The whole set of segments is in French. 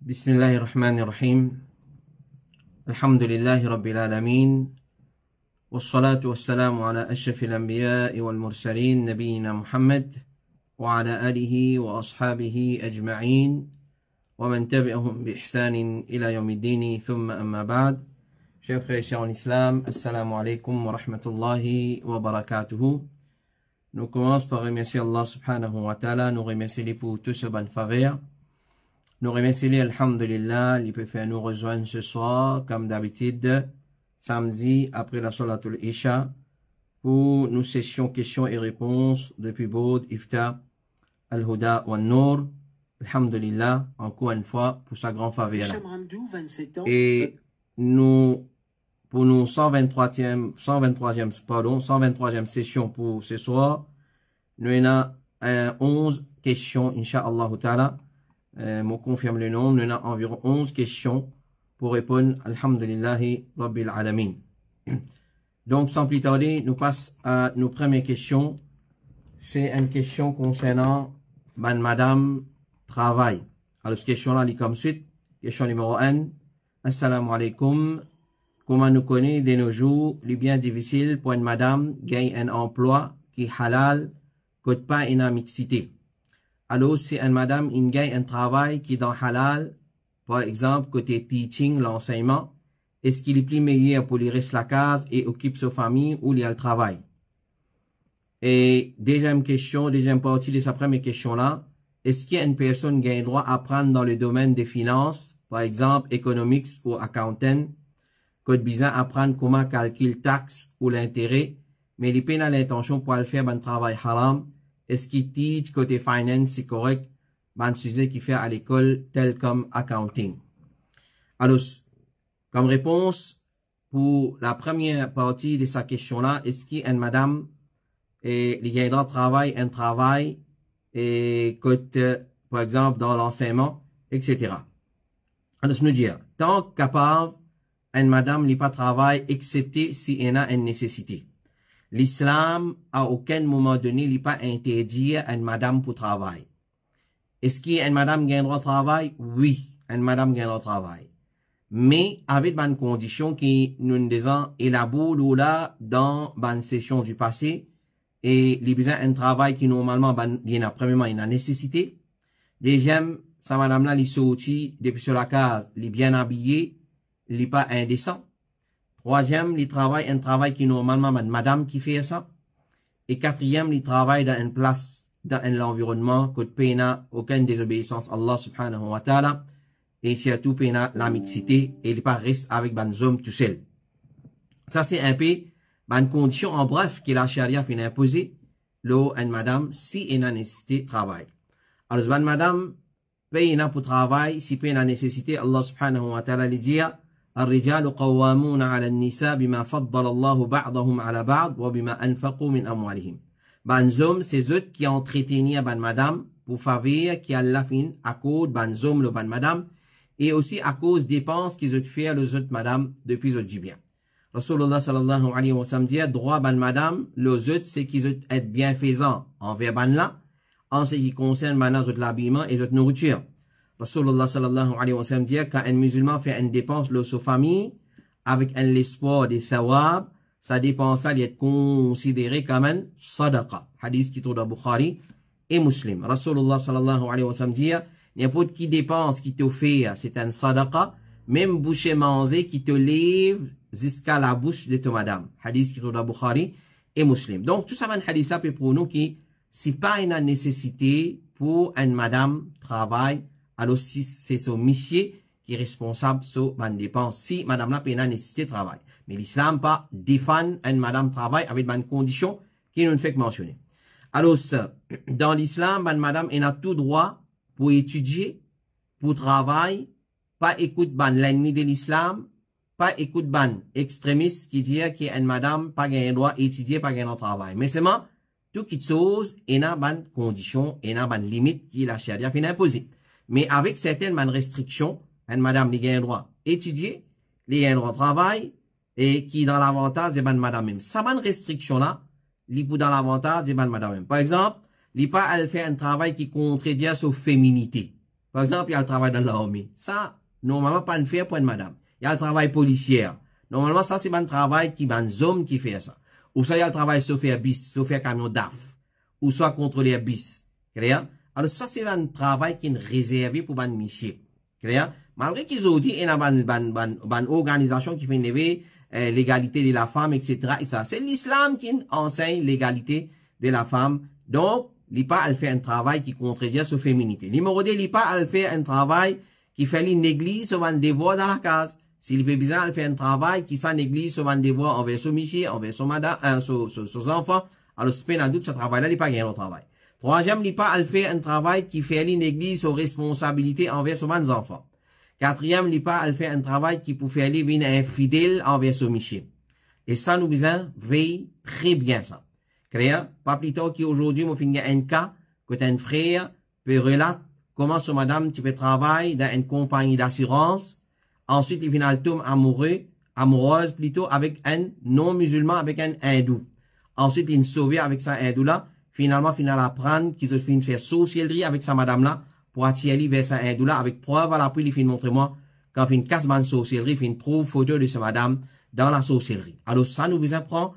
بسم الله الرحمن الرحيم الحمد لله رب العالمين والصلاة والسلام على أشرف الأنبياء والمرسلين نبينا محمد وعلى آله وأصحابه أجمعين ومن تبعهم بإحسان إلى يوم الدين ثم أما بعد. Chers frères et sœurs en islam, assalamu alaikum wa rahmatullahi wa barakatuhu. Nous commençons par remercier Allah subhanahu wa ta'ala, nous remercier pour tout ce bon faveur. Nous remercions alhamdulillah, il peut faire nous rejoindre ce soir, comme d'habitude, samedi, après la Salatul Isha, pour nos sessions questions et réponses depuis Boud, Ifta, Al-Huda wa Nour. Alhamdulillah, encore une fois, pour sa grande faveur. Et nous, pour nos 123e session pour ce soir, nous avons 11 questions, Inch'Allah ta'ala. Me confirme le nombre, nous avons environ 11 questions pour répondre, alhamdulillahi rabbil alamin. Donc, sans plus tarder, nous passons à nos premières questions. C'est une question concernant madame travail. Alors, cette question-là, est comme suite. Question numéro 1. Assalamu alaikum. Comment nous connaît de nos jours, il est bien difficile pour une madame gagner un emploi qui est halal, coûte pas une mixité. Alors, si une madame gagne un travail qui est dans halal, par exemple, côté teaching, l'enseignement, est-ce qu'il est plus meilleur pour lui rester la case et occupe sa famille ou il y a le travail? Et deuxième question, deuxième partie de sa première question là, est-ce qu'il y a une personne qui a le droit à apprendre dans le domaine des finances, par exemple, economics ou accountant, code bizarre apprendre comment calculer taxes ou l'intérêt, mais il n'a pas l'intention pour le faire un travail haram? Est-ce qu'il teach côté finance, c'est correct, un sujet qu'il fait à l'école, tel comme accounting? Alors, comme réponse, pour la première partie de sa question-là, est-ce qu'une madame, il y a un travail, et côté, par exemple, dans l'enseignement, etc. Alors, je veux dire, tant capable, une madame n'est pas travail, excepté s'il y en a une nécessité. L'islam, à aucun moment donné, n'est pas interdit à une madame pour travail. Est-ce qu'une madame gagne le travail? Oui, une madame gagne le travail. Mais avec une condition qui nous disons élabore là dans une session du passé et les besoins un travail qui normalement il y a premièrement une nécessité. Deuxième, sa madame là, il sorti depuis sur la case, il est bien habillé, il n'est pas indécent. Troisième, il travaille un travail qui normalement madame qui fait ça. Et quatrième, il travaille dans une place, dans un environnement, que peina aucune désobéissance à Allah subhanahu wa ta'ala. Et surtout peina la mixité et il pas reste avec ban hommes tout seul. Ça, c'est un peu, une condition en bref que la charia fait imposer, l'eau, une madame, si elle a nécessité travail. Alors, ban madame, peina pour travail, si peina nécessité, Allah subhanahu wa ta'ala lui dit, الرجال قوامون على النساء بما فضل الله بعضهم على بعض وبما أنفقوا من أموالهم. Ben hommes, c'est eux qui ont entretenu ban madame pour faveur qui a la fin à cause ban hommes le ban madame et aussi à cause des dépenses qu'ils ont fait les autres madame depuis autres du bien. Rasulullah sallallahu alayhi wa sallam dit droit ban madame les autres c'est qu'ils ont être bienfaisants envers ban là en ce qui concerne maintenant l'habillement et autres nourriture. Rasulullah sallallahu alayhi wa sallam dit quand un musulman fait une dépense de sa famille avec un l'espoir des thawab, sa dépense là est considérée comme un sadaqa. Hadith qui trouve dans Bukhari et Muslim. Rasulullah sallallahu alayhi wa sallam dit n'importe qui dépense qui te fait c'est un sadaqa, même boucher manger qui te lève jusqu'à la bouche de ta madame. Hadith qui trouve dans Bukhari et Muslim. Donc tout ça un hadith ça peut pour nous qui c'est pas une nécessité pour une madame travail. Alors, si c'est son monsieur qui est responsable sur une dépense, si madame la peine nécessité de travail. Mais l'islam pas défend une madame travail avec une condition qui nous fait mentionner. Alors, dans l'islam, une madame elle a tout droit pour étudier, pour travailler, pas écoute l'ennemi de l'islam, pas écoute extrémiste qui dit qu'une madame pas gagne droit étudier, pas gagne travail. Mais seulement, tout qui chose, il a une condition, il a une limite qui la charia fait imposer. Mais avec certaines restrictions, une madame qui a un droit étudier, qui a un droit travail, et qui dans l'avantage de madame même. Ça une restriction là, li pour dans l'avantage de madame même. Par exemple, li pas elle fait un travail qui contredit sa féminité. Par exemple, il y a le travail dans l'armée. Ça, normalement, pas une faire pour une madame. Il y a le travail policier. Normalement, ça, c'est un travail qui, un homme qui fait ça. Ou ça, il y a le travail chauffeur bis, chauffeur camion DAF. Ou soit contrôleur bis. Clair? Alors, ça, c'est un travail qui est réservé pour un monsieur. Clair? Malgré qu'ils ont dit, il y a une organisation qui fait lever l'égalité de la femme, etc. Et ça, c'est l'islam qui enseigne l'égalité de la femme. Donc, l'IPA, elle fait un travail qui contredit sa féminité. Numéro 2, l'IPA, elle fait un travail qui fait une néglige sur un devoir dans la case. Si l'IPA bizarre, elle fait un travail qui s'en néglige sur un devoir envers son monsieur, envers son madame, ses enfants. Alors, c'est pas un doute, ce travail-là, l'IPA gagne le travail. Troisième, l'IPA, elle fait un travail qui fait une néglige sur responsabilité envers son enfants. Quatrième, l'IPA, elle fait un travail qui peut faire une infidèle envers son monsieur. Et ça, nous besoin veille très bien ça. Clair? Pas plus tard qu'aujourd'hui, moi, finis un cas, que un frère peut relater comment son madame, tu peux travailler dans une compagnie d'assurance. Ensuite, il finit tombe amoureuse plutôt avec un non-musulman, avec un hindou. Ensuite, il sauvé avec sa hindou-là. Finalement, il apprendre qu'ils ont fini faire sorcellerie avec sa madame-là pour attirer vers sa hindou-là avec preuve à l'appui, il finit montrer moi quand il casse ban sorcellerie, il finit prouve photo de sa madame dans la sorcellerie. Alors, ça nous besoin prendre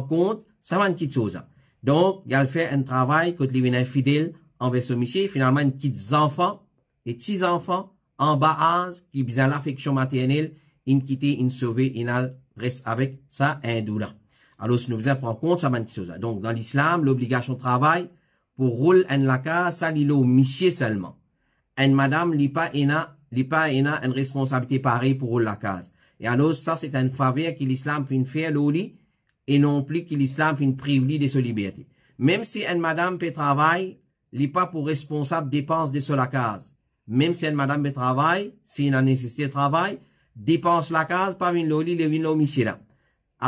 compte, ça va une petite chose. Donc, il a fait un travail quand il est infidèle envers ce monsieur. Finalement, il quitte des enfants, des petits enfants, en bas âge, qui besoin l'affection maternelle, il quitte, il sauve, il reste avec sa hindoula. Alors, si nous besoin prendre compte, ça va une petite chose. Donc, dans l'islam, l'obligation de travail, pour rouler en la case, ça, il est au monsieur seulement. Et madame, il pas une responsabilité pareille pour rouler la case. Et alors, ça, c'est une faveur que l'islam fait faire l'oli, et non plus que l'islam fait une privilège de sa liberté. Même si une madame peut travailler, il n'est pas pour responsable dépenses de la case. Même si une madame peut travailler, si une nécessité de travail, dépense la case, pas une loli, le vin monsieur là.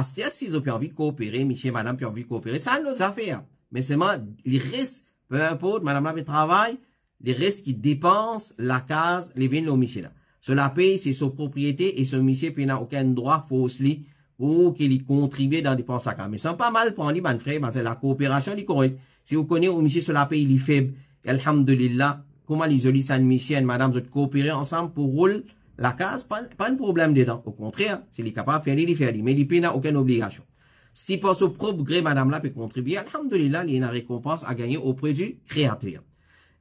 Si ils ont envie de coopérer, monsieur, madame, ont envie de coopérer, ça, c'est nos affaires. Mais seulement, les risques, peu importe, madame là peut travailler, les risques qui dépensent la case, les vins, le monsieur là. Cela paye, c'est sa propriété, et ce monsieur n'a aucun droit, faussely, ou qu'il y contribue dans les dépenses à case. Mais c'est pas mal pour lui, ben frère, ben, la coopération, est correcte. Si vous connaissez, au monsieur, cela paye, il est faible. Alhamdulillah, comment les jolis saint monsieur et madame, vous coopérer ensemble pour rouler la case, pas de problème dedans. Au contraire, s'il est capable de faire, il fait, mais il n'a aucune obligation. Si par son propre gré, madame là peut contribuer, alhamdulillah, il y a une récompense à gagner auprès du créateur.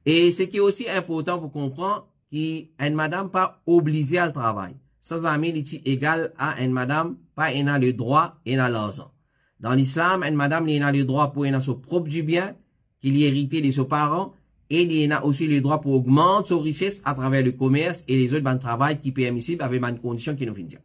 Et ce qui est aussi important pour comprendre, qu'une madame pas obligée à le travail. Ça, amis, est égal à une madame, pas elle a le droit, et a l'argent. Dans l'islam, une madame, elle a le droit pour elle a son propre du bien, qu'il y hérité de ses parents, et il a aussi le droit pour augmenter sa richesse à travers le commerce et les autres bancs de travail qui permissibles avec une condition qui nous finit.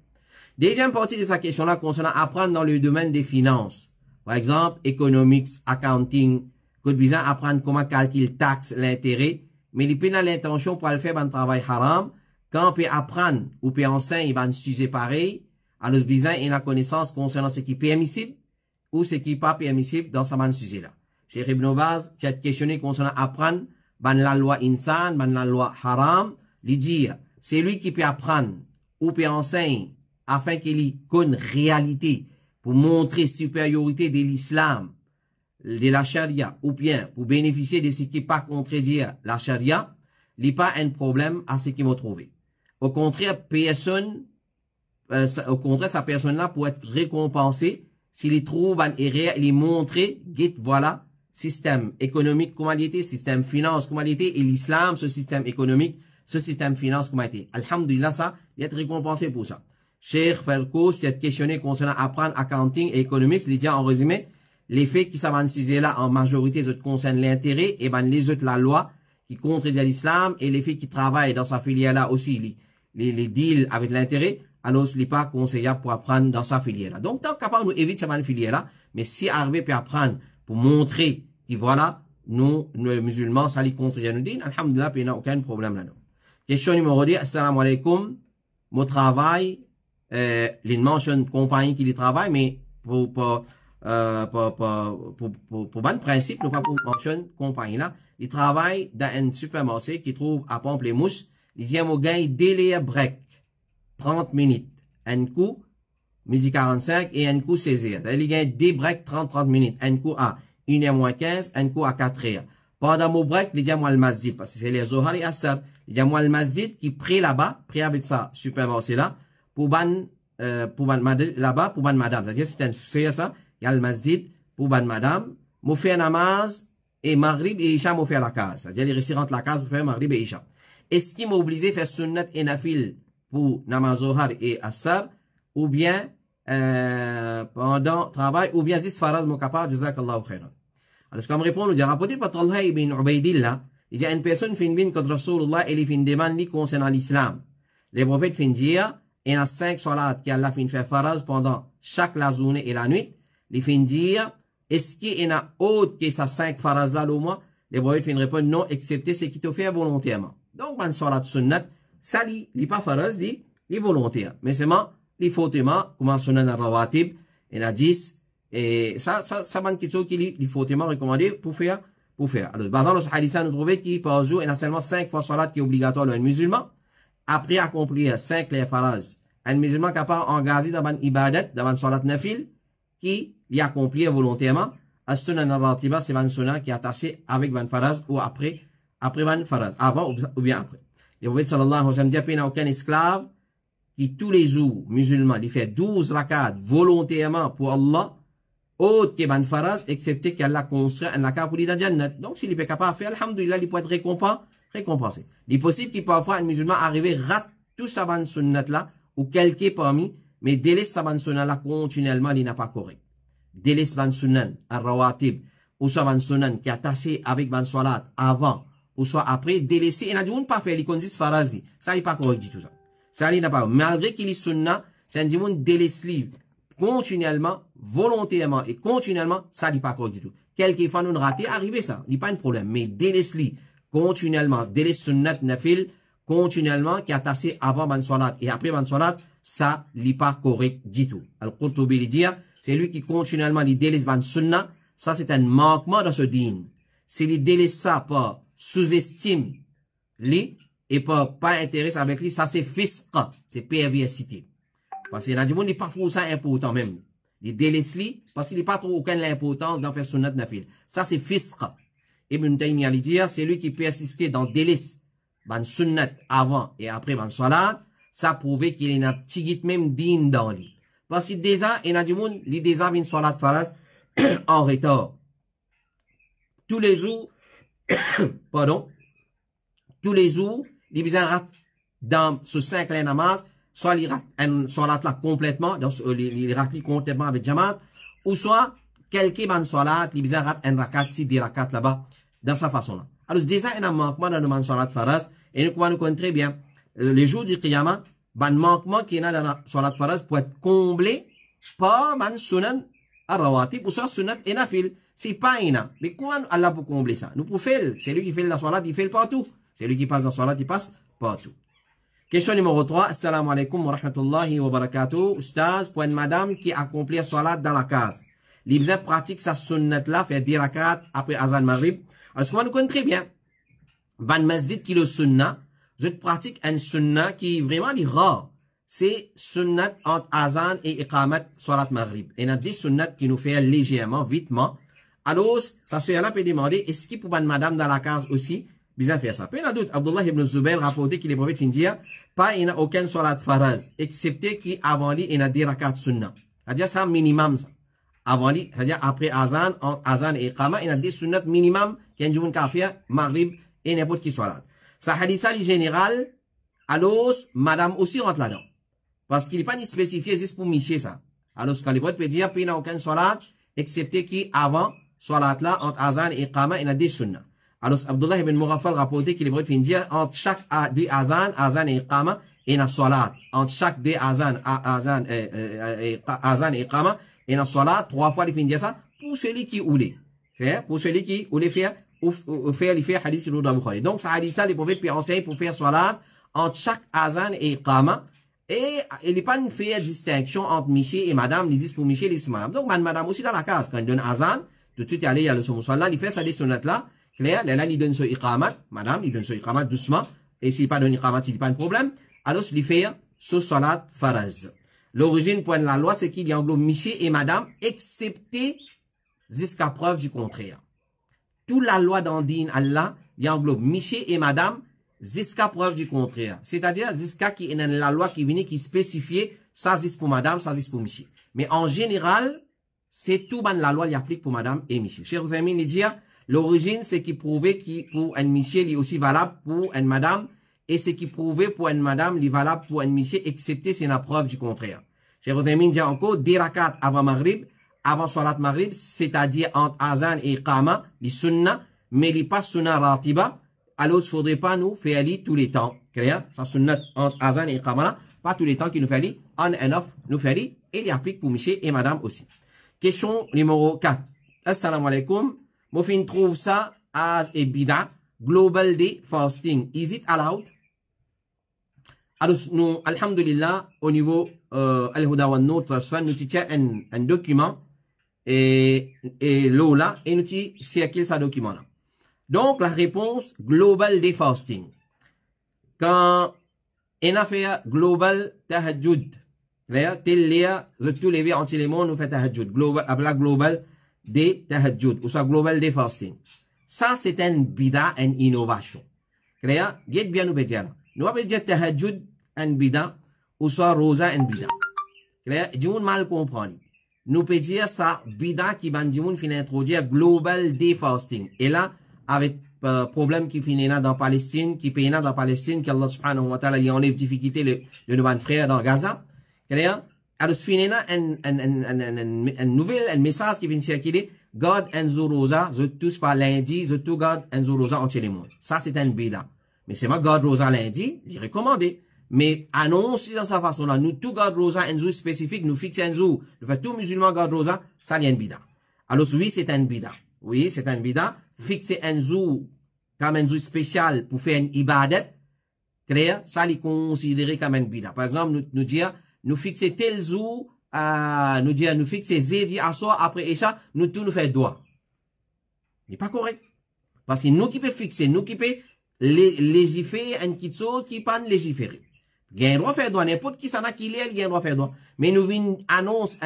Deuxième partie de sa question-là concernant apprendre dans le domaine des finances. Par exemple, economics, accounting, que besoin apprendre comment calculer taxes, l'intérêt, mais il peut avoir l'intention pour le faire un travail haram, quand on peut apprendre ou peut enseigner un sujet pareil, alors besoin il a connaissance concernant ce qui est permissible ou ce qui n'est pas permissible dans ce sujet-là. Cheikh Ibn Baz, tu as questionné concernant apprendre, la loi insan, la loi haram, lui dire, c'est lui qui peut apprendre ou peut enseigner afin qu'il y ait une réalité pour montrer supériorité de l'islam, de la charia, ou bien pour bénéficier de ce qui n'est pas contredire la charia, il n'y a pas un problème à ce qu'il m'a trouvé. Au contraire, sa personne-là pour être récompensée, s'il trouve une erreur, il est montré, voilà, système économique, comment il était, système finance, comment il était, et l'islam, ce système économique, ce système finance, comment il était. Alhamdulillah, ça, il est récompensé pour ça. Cheikh Felko, s'il est questionné concernant apprendre accounting et économique, il dit en résumé, les faits qui savent là en majorité, concernent l'intérêt, et les autres, la loi, qui contredit l'islam, et les faits qui travaillent dans sa filière-là aussi, les deals avec l'intérêt, alors ce n'est pas conseillable pour apprendre dans sa filière-là. Donc, tant capable, nous éviter cette filière-là, mais si arriver peut apprendre pour montrer que voilà, nous musulmans, ça les contredit nous dit, alhamdulillah, il n'y a aucun problème là-dedans. Question numéro 10, assalamu alaikum, mon travail, les mentionne compagnie qui les travaille, mais pour bon principe, nous pas pour mentionner compagnie là, ils travaillent dans un supermarché qui trouve à Pamplemousse, ils disent, mon gars, délai break, 30 minutes, un coup, midi 45 et un coup 16h. Il y a des breaks 30 minutes, un coup à 1h moins 15, un coup à 4h. Pendant mon break, il y a moi le masjid, parce que c'est les Zohar et Assar. Il y a moi le masjid qui prie là-bas, prie avec ça, supermarché là, pour ban là-bas, pour ban madame. C'est-à-dire, c'est ça, il y a le masjid pour ban madame, m'a fait namaz, et maghrib et isha m'a fait la case. C'est-à-dire, les récits rentrent la case pour faire maghrib et isha. Est-ce qu'il m'a obligé de faire sunnat et nafil pour namaz zohar et asar, ou bien, pendant travail, ou bien zis faraz mon capable, jazakallahu khairan. Alors, comme répond, nous dit, rapporté par Talha ibn Ubaydillah, il y a une personne qui fait contre Rasulullah et il fait une demande concernant l'islam. Les prophètes font dire, il y a 5 salats qui Allah fait faire faraz pendant chaque la journée et la nuit. Il fait dire, est-ce qu'il y en a autre que ça 5 faraz là au mois? Les prophètes font répondre non, excepté ce qui te fait volontairement. Donc, un salat sunnat, ça n'est pas faraz, il est volontaire. Mais c'est moi, il faut tellement, comme sunnat al-rawatib, il y en a 10, et ça va quelque chose qu'il faut tellement recommander pour faire. Alors, par exemple, le hadith, nous trouvons qu'il par jour, il y a seulement 5 fois salat qui est obligatoire à un musulman. Après accomplir 5 les faraz, un musulman capable d'engager dans une ibadat, dans une salat nafil, qui l'y accomplit volontairement. As-sunan al-ratiba, c'est une sunnah qui est attachée avec une faraz ou après une faraz, avant ou bien après. Et vous voyez, sallallahu alayhi wa sallam, dit, il n'y a aucun esclave qui tous les jours, musulman, il fait 12 rakats volontairement pour Allah, autre que ban faraz, excepté qu'elle a construit un lacar pour lui dans Jannat. Donc, s'il est capable de faire, alhamdoulilah, il peut être récompensé. Il est possible qu'il parfois un musulman arrive, rate tout sa ban sunnat là, ou quelqu'un parmi, mais délaisse sa ban sunnat là continuellement, il n'a pas correct. Délaisse ban sunnat, al-rawatib, ou sa ban sunnat qui est attaché avec ban salat avant, ou soit après, délaisser, et n'a dit, on ne pas faire, il conduit farazi. Ça, il n'est pas correct du tout ça. Ça, il n'a pas, malgré qu'il est sunnat, c'est un dit, on délaisse livre continuellement, volontairement et continuellement, ça n'est pas correct du tout. Quelquefois, nous raté, arrivé ça, il n'y a pas de problème. Mais délaisse-li, continuellement, délaisse sunnat nafil, continuellement, qui est attaché avant ban salat et après ban salat, ça n'est pas correct du tout. Al-Qurtubi lui dit, c'est lui qui continuellement, il délaisse ban sunnah, ça c'est un manquement dans ce dîne. S'il il délaisse ça par sous-estime, lui, et pas intéresse avec lui, ça c'est fisq, c'est perversité. Parce qu'il y a des gens qui n'est pas trop ça important même. Il délaisse lui parce qu'il n'est pas trop aucune l'importance d'en faire sunnat nafil. Ça c'est fisq. Ibn Taymiyyah lui dit, c'est lui qui persistait dans délaisse ban sunnat avant et après ban salat, ça prouvait qu'il y a un petit guide même digne dans lui. Parce que déjà, il y a des gens qui déjà une salat faraz en retard. Tous les jours, pardon, tous les jours, il y a dans ce 5 namaz, soit il rate un salat là complètement, donc il rate complètement avec jamaat, ou soit quelqu'un ban salat, il rate un rakat si des rakats là-bas, dans sa façon là. Alors déjà, il y a un manquement dans le man salat faraz, et nous connaissons très bien, les jours du qiyamah, ban manquement qui est dans la salat faraz pour être comblé par ban sunan ar-rawatib, ou soit sunat et nafil. C'est pas ina. Mais comment Allah peut combler ça? Nous pouvons faire, c'est lui qui fait la salat, il fait partout. C'est lui qui passe dans la salat, il passe partout. Question numéro 3. Assalamu alaikum wa rahmatullahi wa barakatuh. Ustaz, pour une madame qui accomplit la salat dans la case. L'ibza pratique sa sunnat là, fait 10 rakat après azan maghrib. Alors, ce qu'on nous connaît très bien. Van masjid qui le sunnah, je pratique un sunnah qui est vraiment rare. C'est sunnat entre azan et iqamat salat maghrib. Et il y a des sunnats qui nous fait légèrement, vitement. Alors, ça se là peut demander, est-ce qu'il peut une madame dans la case aussi, bien faire ça? Peu il y a d'autres. Abdullah ibn Zubayr rapporté qu'il est prophète fin dire, pas il n'y a aucun salat faraz, excepté qui avant lui, il y a 10 rakat sunnah. C'est-à-dire ça minimum ça. Avant lui, c'est-à-dire après azan, entre azan et iqama, il y a des sunnats minimum qui ont un kafir, maghrib et n'importe qui salat. Ça hadith ça général, alors madame aussi rentre là-dedans. Parce qu'il n'est pas ni spécifié juste pour micher ça. Alors quand les potes peut dire, il n'y a aucun salat, excepté qui avant salat là, entre azan et iqama, il y a des sunnah. Alors, Abdullah ibn Mughaffal rapporté qu'il est vrai de dire, entre chaque deux azan et iqama, il y a salat. Entre chaque deux azan et iqama, il y a salat. 3 fois, il finit dire ça, pour celui qui voulait faire, pour celui qui voulait faire, ou faire, il fait hadith sur le Bukhari. Donc, ça hadith ça, les prophètes puis enseignent pour faire salat entre chaque azan et iqama. Et il n'est pas une faire distinction entre Miché et madame, les pour Miché, les madame. Donc, madame aussi dans la case, quand il donne azan, tout de suite, il y a le sommoussal il fait ça des sunnats là. Claire, là, il donne ce iqamat, madame, il donne ce iqamat doucement, et s'il pas donne iqamat, il n'y a pas de problème, alors, il fait ce salat faraz. L'origine pour la loi, c'est qu'il y englobe Miché et madame, excepté jusqu'à preuve du contraire. Toute la loi d'Andine Allah, il englobe Miché et madame, jusqu'à preuve du contraire. C'est-à-dire, jusqu'à qui est la loi qui vient, qui spécifie, ça c'est pour madame, ça c'est pour monsieur. Mais en général, c'est tout ban la loi qui applique pour madame et monsieur. Cheikh Outhaymin, il dit, l'origine, c'est qui prouvait qui pour un monsieur, il est aussi valable pour une madame, et ce qui prouvait pour une madame, il est valable pour un monsieur, excepté c'est la preuve du contraire. Cheikh Outhaymin dit encore, 10 rakat avant Maghrib, avant Salat Maghrib, c'est-à-dire entre Azan et Iqama, les sunnah, mais les pas sunnah ratiba, alors il ne faudrait pas nous faire aller tous les temps. Clair? Ça sunnah entre Azan et Iqama, pas tous les temps qu'il nous fait aller, on and off, nous fait aller, et il applique pour monsieur et madame aussi. Question numéro 4. Assalamu alaikum. Mofin trouve ça as a bida, global day fasting. Is it allowed? Alors, nous, alhamdulillah, au niveau, Al-Huda wa Nur Transfer, nous tiens un document, et là, et nous tiens, c'est quel ce document-là. Donc, la réponse, global day fasting. Quand, on a fait global tahajjud, tel léa, tous les vies anti les mondes, nous fait tahajjud, global, abla global day tahajjud, ou soit global day fasting. Ça, c'est une bida, une innovation. Clair? Get bien nous dire. Nous avons dit tahajjud, une bida, ou soit rosa, une bida. Clair? Dis-nous mal comprendre. Nous peut dire ça, bida qui ban dis-nous fin introduire global day fasting. Et là, avec problème qui finit là dans Palestine, qui paye là dans Palestine, qu'Allah subhanahu wa ta'ala y enlève difficulté de nos frères dans Gaza. Clair? Alors, finit là un nouvel, un message qui vient circuler. God and Rosa, je tous par lundi, je tout God and Rosa entier les mondes. Ça, c'est un bida. Mais c'est moi God Rosa lundi, il est recommandé. Mais annonce dans sa façon là, nous tout God Rosa un jour spécifique, nous fixer un jour, nous fait tout musulman God Rosa, ça y est un bida. Alors oui, c'est un bida. Oui, c'est un bida. Fixer un jour, comme un jour spécial pour faire une ibadat, clair, ça l'est considéré comme un bida. Par exemple, nous dire, nous fixer tel jour, nous dire, nous fixer zédi à soi, après Isha, nous tout nous fait doigt. Il n'est pas correct. Parce que nous qui peut fixer, nous qui peut légiférer une petite chose qui pas légiférer. Il y a un droit faire droit, n'importe qui s'en a qui l'est, il y a un droit faire droit. Mais nous une annonce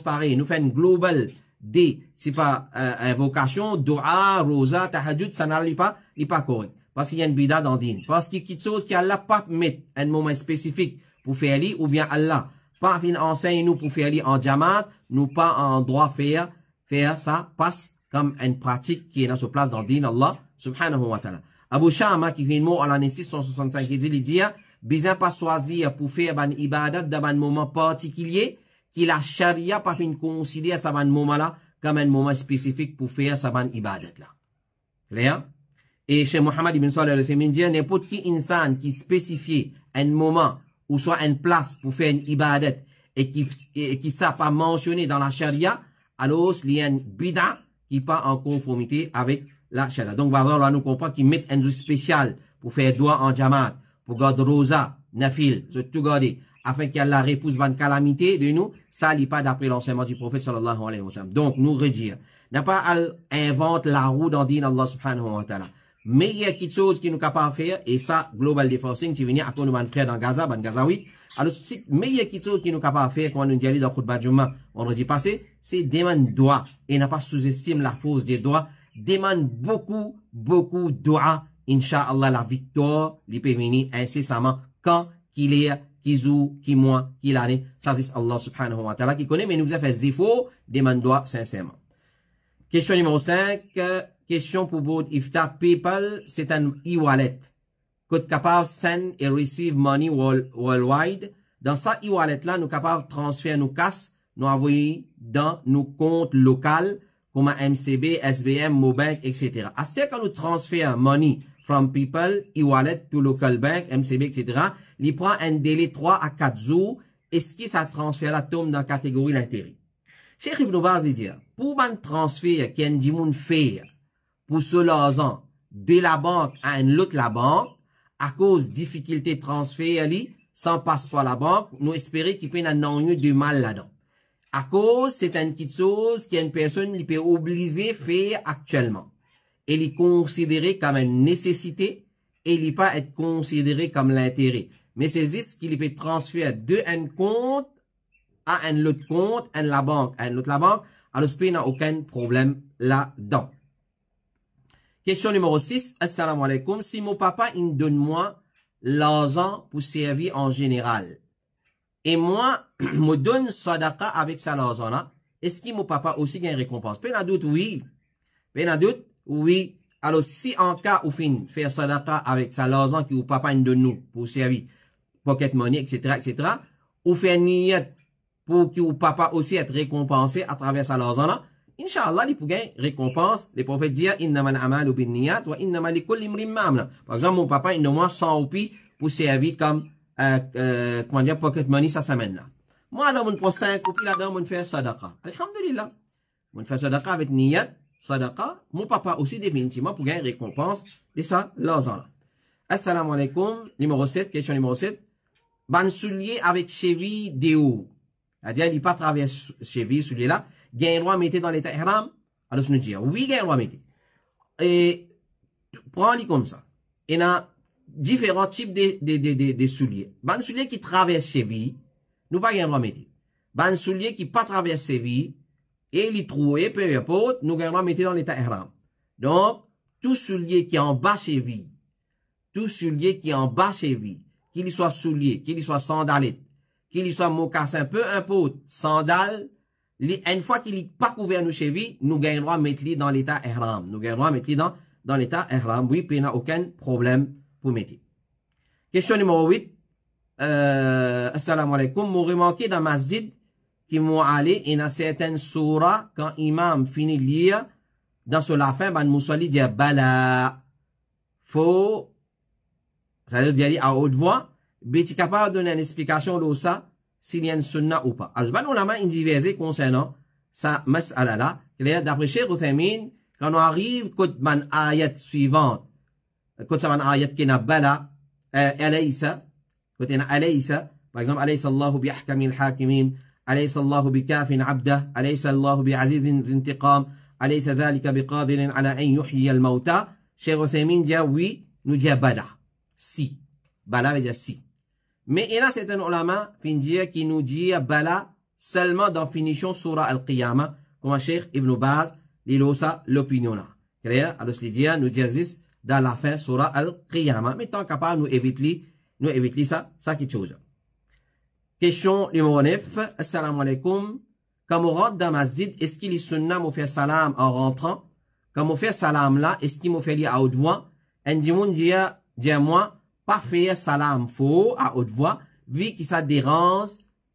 pareille, nous fait une global des, c'est pas, invocation, dua, rosa, tahajjud, ça n'arrive pas, il n'est pas correct. Parce qu'il y a une bida dans din. Parce qu'il y a quelque chose qui Allah pas mettre un moment spécifique pour faire aller, ou bien Allah pas enseigne nous pour faire aller en jamaat, nous pas en droit faire ça passe comme une pratique qui est dans sa place dans le din Allah subhanahu wa ta'ala. Abu Shama qui fait une mot à l'année 665 il dit besoin pas choisir pour faire un ibadat dans un moment particulier qui la charia pas fin considérer ça un moment là comme un moment spécifique pour faire ça un ibadat là. Clair? Et chez Mohammed ibn Salih al-Uthaymeen dit n'importe qui insan qui spécifie un moment ou soit une place pour faire une ibadat et qui ça pas mentionné dans la charia, alors il y a une bida qui pas en conformité avec la charia. Donc, par exemple, là, nous comprenons qu'ils mettent un jour spécial pour faire doigt en jamaat, pour garder rosa, nafil, tout garder, afin qu'il y ait la réponse bonne calamité de nous, ça n'est pas d'après l'enseignement du prophète sallallahu alayhi wa sallam. Donc, nous redire, n'a pas à inventer la roue dans din Allah subhanahu wa ta'ala. Mais il y a quelque chose qui nous capable de faire, et ça, global defacing, tu viens à ton frère dans Gaza, ban Gazaoui. Alors, mais il y a quelque chose qui nous capable de faire, quand nous dit dans Khutbah Jumma, vendredi passé, c'est demande doigt, et n'a pas sous-estime la force des doigts, demande beaucoup doigt, Inch'Allah, la victoire, il peut venir incessamment, quand qu'il est, qui joue, qui mois, qui l'année, ça c'est Allah subhanahu wa ta'ala qui connaît, mais nous a fait zéro, demande doigt sincèrement. Question numéro 5, question pour votre iftar PayPal, c'est un e-wallet. Côte capable send et receive money worldwide. Dans ça e-wallet là, nous capable transférer nos cash, nous envoyer dans nos comptes locaux, comme MCB, SVM, Mobank, etc. À ce quand nous transférons money from people, e-wallet to local bank, MCB, etc., il prend un délai 3 à 4 jours. Est-ce que ça transfère la tombe dans la catégorie l'intérêt? Cheikh Ibn Baz dit, pour un transfert qui est un fait pour cela de la banque à une autre la banque, à cause difficulté de transfert, sans passeport à la banque, nous espérons qu'il peut y avoir de mal là-dedans. À cause, c'est une petite chose qu'une personne peut obliger faire actuellement. Elle est considérée comme une nécessité et il ne peut pas être considéré comme l'intérêt. Mais c'est juste qu'il peut transférer de un compte à un autre compte, à la banque, à une autre la banque. Alors, il n'y a aucun problème là-dedans. Question numéro 6. Assalamu alaikum. Si mon papa, il donne moi l'argent pour servir en général, et moi, me donne sadaqa avec ça l'argent là, est-ce que mon papa aussi gagne récompense? Peu doute, oui. Peu doute, oui. Alors, si en cas où fin faire sadaqa avec ça l'argent que mon papa il donne nous pour servir pocket money, etc., ou faire niyat pour que mon papa aussi être récompensé à travers ça l'argent là, Inch'Allah, il peut gagner récompense. Les prophètes disent, innamal a'malu bin niyat wa innamal likulli imrin ma amila. Par exemple, mon papa, il donne moi 100 roupies pour servir comme, comment dire, pocket money sa semaine là. Moi, là, mon prend 5 roupies là-dedans, mon fait sadaqa. Alhamdulillah. Mon fait sadaqa avec niyat, sadaqa. Mon papa aussi, définitivement, pour gagner récompense de ça, l'argent là. Assalamu alaikum. Numéro 7, question numéro 7. Ban soulier avec cheville de haut. C'est-à-dire, il pas traverse cheville, soulier là. Gain droit mettez dans l'état ihram. Alors, nous dire, oui, gain droit mettez. Et, prends-les comme ça. Il y a différents types de souliers. Ban souliers qui traversent cheville, nous pas gain droit mettez. Ban souliers qui pas traversent cheville, et les troués, peu importe, nous gain droit mettez dans l'état ihram. Donc, tout soulier qui est en bas cheville, tout soulier qui est en bas cheville, qu'il soit soulier, qu'il soit sandalette, qu'il soit mocassin, peu importe, sandales, une fois qu'il n'est pas couvert nos chevilles, nous gagnons droit à mettre dans l'état ihram. Nous gagnons droit à mettre dans l'état ihram. Oui, puis il n'y a aucun problème pour mettre. Question numéro 8. Assalamu alaikum. M'ont remarqué dans masjid qui m'ont allé, il y a certaines surahs, quand imam finit de lire, dans ce la fin, ban mousali dit bala. Faut, ça veut dire à haute voix, mais tu es capable de donner une explication de ça, s'il y a une sunna ou pas. Alors, on a main indivisé concernant ça, mas'ala là. D'après Cheikh Uthaymin, quand on arrive, quand man ayat suivante, quand ça man ayat qui n'a bala, alaysa, quand on a alaysa, par exemple, alaysa Allahu bi ahkamil hakimin, alaysa Allahu bi kafin abda, alaysa Allahu bi azizin intiqam, alaysa dhalika bi qadirin ala an yuhyi al mawta. Cheikh Uthaymin dit oui, nous dit bala. Si. Bala veut dire si. Mais il y a certains ulama qui nous disent bala seulement dans finition surah al-Qiyamah, comme Cheikh Ibn Baz, l'Ilosa, l'opinion là. Claire, alors ce dit, nous disons dans la fin surah al-Qiyamah. Mais tant qu'à pas, nous évitons ça qui chose. Question numéro 9. Assalamu alaikum. Quand on rentre dans masjid, est-ce qu'il est sunnah nous faire salam en rentrant? Quand on fait salam là, est-ce qu'il nous fait lire à haute voix? Un dimoun dit moi, pas faire salam faux à haute voix, vu que ça dérange,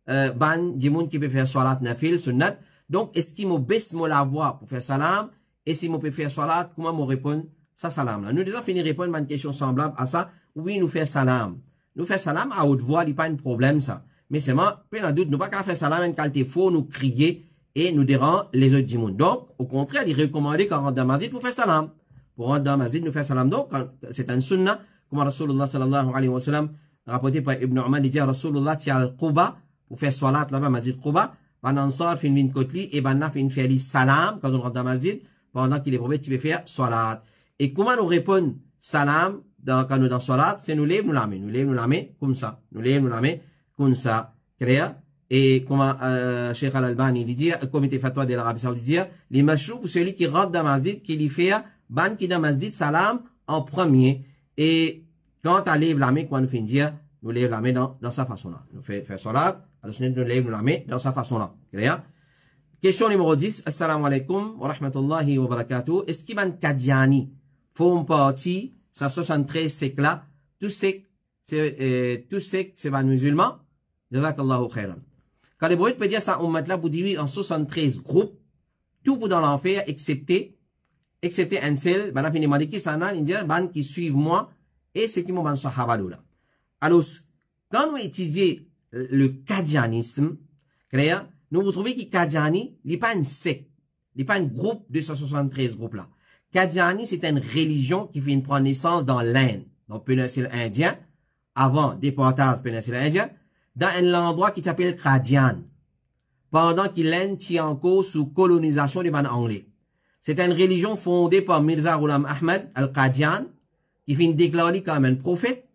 ban, dimoun qui peut faire salat nafil, sunnat. Donc, est-ce qu'il me baisse la voix pour faire salam? Et si je peux faire salat, comment me répondre ça salam là? Nous déjà fini répondre à une question semblable à ça. Oui, nous faire salam. Nous faire salam à haute voix, il n'y a pas un problème ça. Mais c'est moi, peu de doute, nous pas qu'à faire salam en qualité faux, nous crier et nous dérange les autres dimoun. Donc, au contraire, il est recommandé quand on rentre dans masjid pour faire salam. Pour rentrer dans masjid, nous faire salam. Donc, c'est un sunnah. Comme Rasulullah sallallahu alayhi wa sallam, rapporté par Ibn Umar, il dit à Rasulullah, tu as Quba, pour faire salat là-bas, masjid Quba, ban ansar fin min kotli, et ban na fin faire salam, quand on rentre dans masjid, pendant qu'il est prophète, tu veux faire salat. Et comment nous répond salam, quand nous dans salat, c'est nous lève, nous la main, comme ça. Nous lève, nous la main, comme ça. Clair? Et comment, Cheikh Al-Albani, il dit, comité fatwa de l'Arabie Saoudite, dit, les machous, pour celui qui rentre dans masjid, qui lui fait, ban qui dans masjid salam, en premier. Et quand on lève la main, quand nous finissons dire, nous lève la main dans sa façon-là. Nous faisons salat, alors nous lève la main dans sa façon-là. Clair? Question numéro 10. Assalamu alaikum wa rahmatullahi wa barakatuh. Est-ce qu'il y a un Qadiani font partie, ça 73 siècles là, tout sec, c'est pas musulman? Jazakallahu khairan. Quand les broïdes peuvent dire ça, on met là, vous divisez en 73 groupes, tout vous dans l'enfer, excepté un seul, ben, on a demandé qui s'en a, il dit, ben, qui suivent moi, et c'est qui m'ont ban sahaba là. Alors, quand nous étudions le Qadianisme, clair, nous vous trouvez que Qadiani, il n'est pas une secte, il n'est pas un groupe de 173 groupes là. Qadiani, c'est une religion qui vient de prendre naissance dans l'Inde, dans le péninsule indien, avant déportage péninsule indien, dans un endroit qui s'appelle Qadian, pendant que l'Inde tient encore sous colonisation des ban anglais. C'est une religion fondée par Mirza Ghulam Ahmad al-Qadian, qui vient déclarer comme un prophète,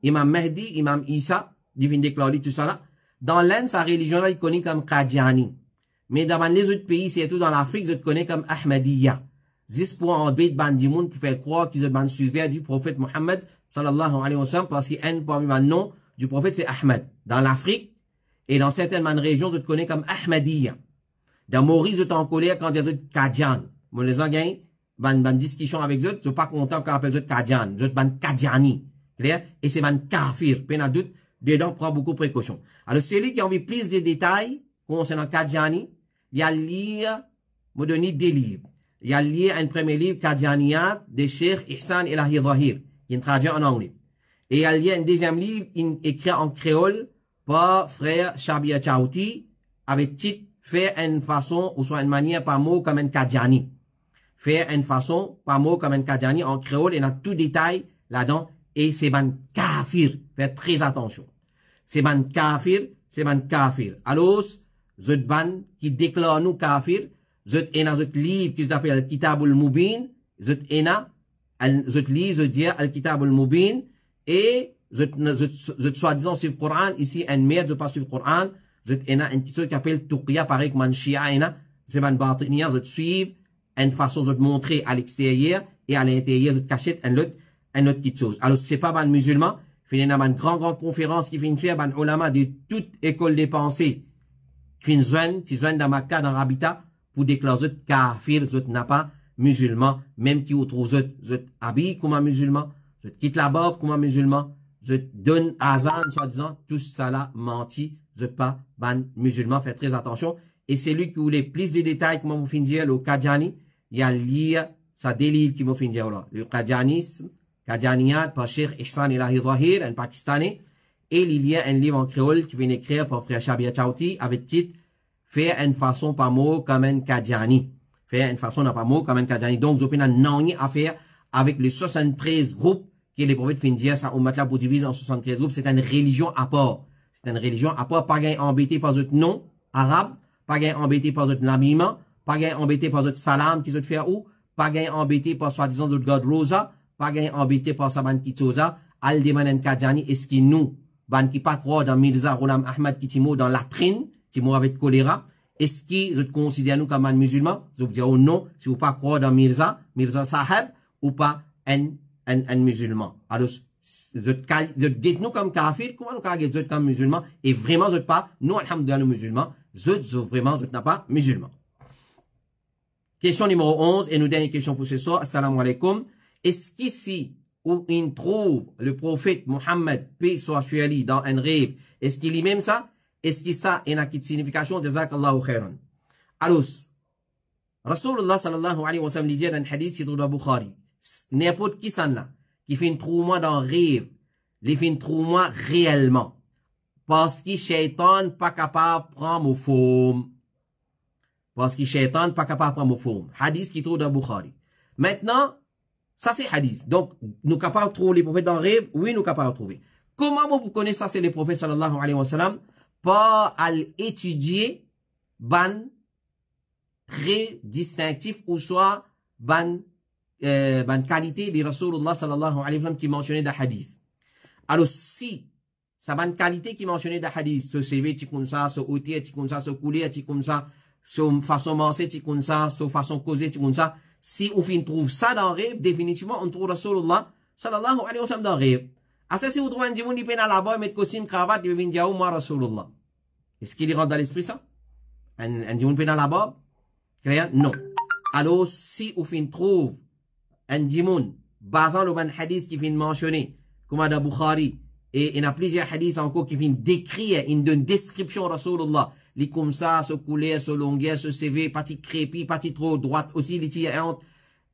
Imam Mahdi, Imam Isa, qui vient déclarer tout ça là. Dans l'Inde, sa religion là, il connaît comme Qadiani. Mais dans les autres pays, surtout dans l'Afrique, je connais comme Ahmadiyya. 10 pour en bête bandimoun pour faire croire qu'ils ont suivi du prophète Mohammed sallallahu alayhi wa sallam parce qu'un parmi les noms du prophète c'est Ahmed. Dans l'Afrique et dans certaines régions, je te connais comme Ahmadiyya. Dans Maurice, je t'en colère quand je dis Kadian. Moi, les gens gagnent, ban discussion avec eux, je suis pas content quand on appelle eux Kadian. Je ban Kadiani. Clair? Et c'est ban kafir. Peine à doute, dedans, prend beaucoup de précautions. Alors, celui qui a envie plus de détails concernant Kadiani, il y a lire, me donner des livres. Il y a lié un premier livre, Kadianiyat, de Cheikh Ihsan Elahi Zahir, qui est traduit en anglais. Et il y a lié un deuxième livre, écrit en créole, par frère Shabia Chauti, avec titre, faire une façon, ou soit une manière par mot comme un Kadiani. Faire une façon, par mot comme un Kadiani en créole, et il y a tout détail là-dedans, et c'est ban kafir. Faites très attention. C'est ban kafir, c'est ban kafir. Alors, zot ban, qui déclare nous kafir, zot ena zot livre qui s'appelle Al-Kitab al-Mubin, zot ena, zot livre, zot dire Al-Kitab al-Mubin, et zot soi-disant sur le Coran, ici, un merde, zot pas sur le Coran, zot ena un petit truc qui appelle Tuqya, pareil comme un Shia ena, c'est ban batiniya, zot suivre, une façon zot montrer à l'extérieur, et à l'intérieur, zot cachette un autre petite chose. Alors, c'est pas ban musulman, fin une grande conférence qui vient faire, ban ulama de toute école des pensées, qui vient dans Makkah, dans Rabita, pour déclarer zot kafir, zot n'a pas musulman, même qui trouve zot habille comme un musulman, zot quitte la barbe comme un musulman, zot donne azan, soi-disant, tout ça là, menti, zot pas ban musulman, faites très attention. Et c'est lui qui voulait plus de détails, comment vous finissez dire, le Kadiani, il y a lire, ça des livres qui vous finissent dire là. Le Kadianisme, Kadianiyat, par Cheikh Ihsan Elahi Zahir, un Pakistanais, et il y a un livre en créole qui vient écrire par frère Shabia Chauti, avec titre, faire une façon par mot comme un Kadiani. Faire une façon par mot comme un Kadiani. Donc, vous avez un à faire avec les 73 groupes que les prophètes finissent dire, ça, on met là pour diviser en 73 groupes. C'est une religion à part. C'est une religion à part, pas gain embêté par votre nom arabe, pas gain embêté par votre l'habillement, pas gain embêté par votre salam qui vous fait où, pas gain embêté par soi-disant votre God Rosa, pas gain embêté par sa ban Kitosa, al demanen Kadiani, est-ce qu'il nous, ban qui pas croire dans Mirza Ghulam Ahmad qui timo dans latrine, qui mourent avec choléra, est-ce qu'ils vous considèrent nous comme un musulman? Vous dire oh non, si vous pas croire dans Mirza Sahib, ou pas un musulman. Alors, vous dites nous comme kafir, comment nous dites comme musulman? Et vraiment, vous pas, nous, alhamdoulilah, nous musulmans, vous vraiment, vous n'êtes pas musulman. Question numéro 11, et nous dernière question pour ce soir. Assalamu alaikum. Est-ce qu'ici, où il trouve le prophète Mohammed, paix soit sur lui, dans un rêve, est-ce qu'il lit même ça? Est-ce que ça a une signification? Jazakallahu khairan. Alors, Rasulullah sallallahu alayhi wa sallam dit dans un hadith qui est dans Bukhari, n'importe qui s'en là, qui fait une trou-moi dans un rêve, il fait une trou-moi réellement. Parce que shaitan pas capable de prendre mon forme. Parce que shaitan pas capable de prendre mon forme. Hadith qui est dans Bukhari. Maintenant, ça c'est hadith. Donc, nous capables de trouver les prophètes dans un rêve? Oui, nous capables de trouver. Comment vous connaissez ça, c'est les prophètes sallallahu alayhi wa sallam? Pas à étudier ban très distinctif ou soit ban qualité de Rasulullah sallallahu alayhi wa sallam qui mentionnait dans hadith. Alors si sa ban qualité qui mentionnait dans hadith, ce CV ti comme ça, ce outil ti comme ça, ce couler ti comme ça, ce façon manger ti comme ça, ce façon causer ti comme ça, si on trouve ça dans rêve, définitivement on trouve Rasulullah sallallahu alayhi wa sallam dans rêve. Asa si vous trouvez un dimoun qui peine à la barre, mettre costume, cravate, il vient dire, oh, moi, Rasulullah. Est-ce qu'il y rentre dans l'esprit, ça? Un dimoun peine à la barre? Clair? Non. Alors, si vous trouve un dimoun, basant le ban hadith qui vient mentionner, comme dans Bukhari, et il y a plusieurs hadiths encore qui viennent décrire, une description Rasulullah, les comme ça, ce couler, ce longueur, ce CV, partie crépi, partie trop droite aussi, les tirs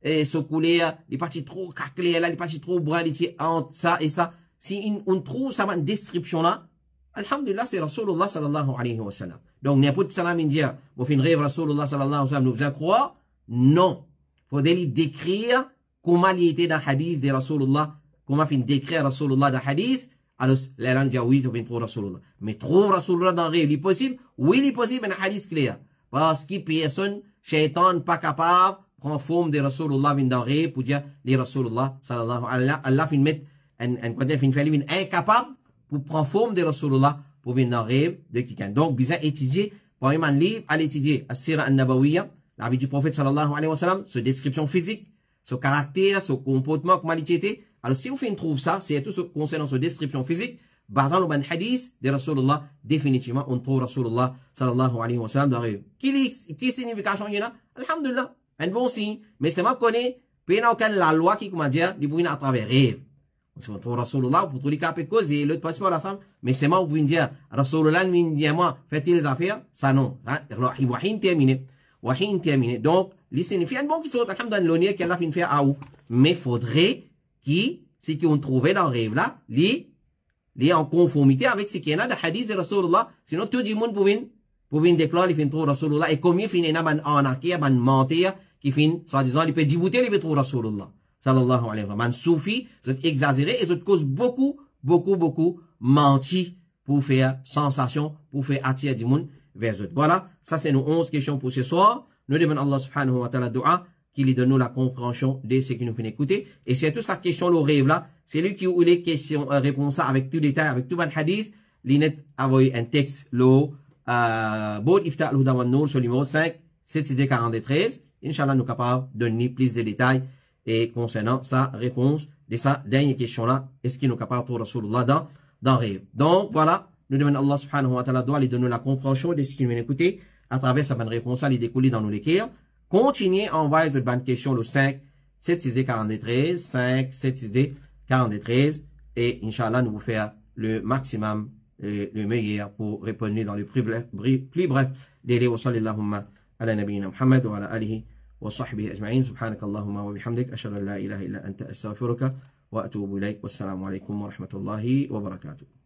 et ce couler, les parties trop caclées, là, les parties trop brun, les tirs ça et ça. Si on trouve ça une description là, alhamdulillah, c'est Rasulullah sallallahu alayhi wa sallam. Donc, n'importe salam dire, vous faites une rêve Rasulullah sallallahu alayhi wa sallam, nous vous croire? Non. Faudrait lui décrire comment il était dans le hadith de Rasulullah, comment il décrire Rasulullah dans le hadith. Alors, les gens disent, oui, tu viens trouver Rasulullah. Mais trouve Rasulullah dans le rêve, il est possible? Oui, il est possible, mais dans le hadith clair. Parce que personne, shaitan, pas capable, prend forme de Rasulullah dans le rêve pour dire, les Rasulullah sallallahu alayhi wa sallam. Allah fin mettre incapable pour prendre forme de Rasulullah pour venir dans le rêve de quelqu'un. Donc, bien étudier, par exemple, un livre, à l'étudier, As-Sira al-Nabawiyya, la vie du prophète sallallahu alayhi wa sallam, sa description physique, son caractère, son comportement, comment il était. Alors si vous trouvez ça, c'est tout ce concernant sa description physique, basant le hadith de Rasulullah, définitivement, on trouve Rasulullah sallallahu alayhi wa sallam dans le qui signification il y a? Alhamdulillah, un bon signe, mais c'est moi qui connais, puis la loi qui, comment dire, les bouines à travers rêve. Si on trouve Rasulullah, pour tous les cas, causer, l'autre passe pas la femme, mais c'est moi qui viens dire, Rasulullah, il dit moi, faites-il les affaires? Ça non. Wahin terminé. Wahin terminé. Donc, les signifiants, bon, qui sont, alhamdulillah, l'honneur qu'elle a fait faire à où. Mais faudrait qui, ce qu'on trouvait dans le rêve là, les en conformité avec ce qu'il y a dans le hadith de Rasulullah. Sinon, tout le monde pouvait déclarer, il fait trop Rasulullah, et combien finit na ban anarchie, ban mentir, qui finit, soi-disant, il peut dibouter, il peut trop Rasulullah. Sallallahu alayhi wa sallam. Man soufi, c'est exagéré, et ça cause beaucoup menti pour faire sensation, pour faire attirer du monde vers eux. Voilà. Ça, c'est nos 11 questions pour ce soir. Nous demandons Allah subhanahu wa ta'ala dua, qui lui donne nous la compréhension de ce qui nous fait écouter. Et c'est toute sa question, le rêve là. C'est lui qui a eu les questions, répond ça avec tout détail, avec tout un hadith. L'inet a envoyé un texte, le, Bod Ifta al-Huda wa Nour, sur le numéro 5, 7CD43. Inch'Allah, nous capables de donner plus de détails et concernant sa réponse de sa dernière question là. Est-ce qu'il nous capable de trouver Rasulullah dans rêve? Donc, voilà. Nous demandons Allah subhanahu wa ta'ala doit lui donner la compréhension de ce qu'il nous écouter à travers sa bonne réponse à les découler dans nos l'écrire. Continuez à envoyer cette bonne question le 5, 7CD43, 5, 7CD43 et Inch'Allah, nous vous faire le maximum, le meilleur pour répondre dans le plus bref délai. Wa sallallahu ala nabiyyina Muhammad wa ala alihi wa sahbihi ajma'in. Subhanak Allahumma wa bihamdik. Ashhadu an la ilaha illa anta astaghfiruka wa atubu ilayk. Wassalamu alaykum wa rahmatullahi wa barakatuh.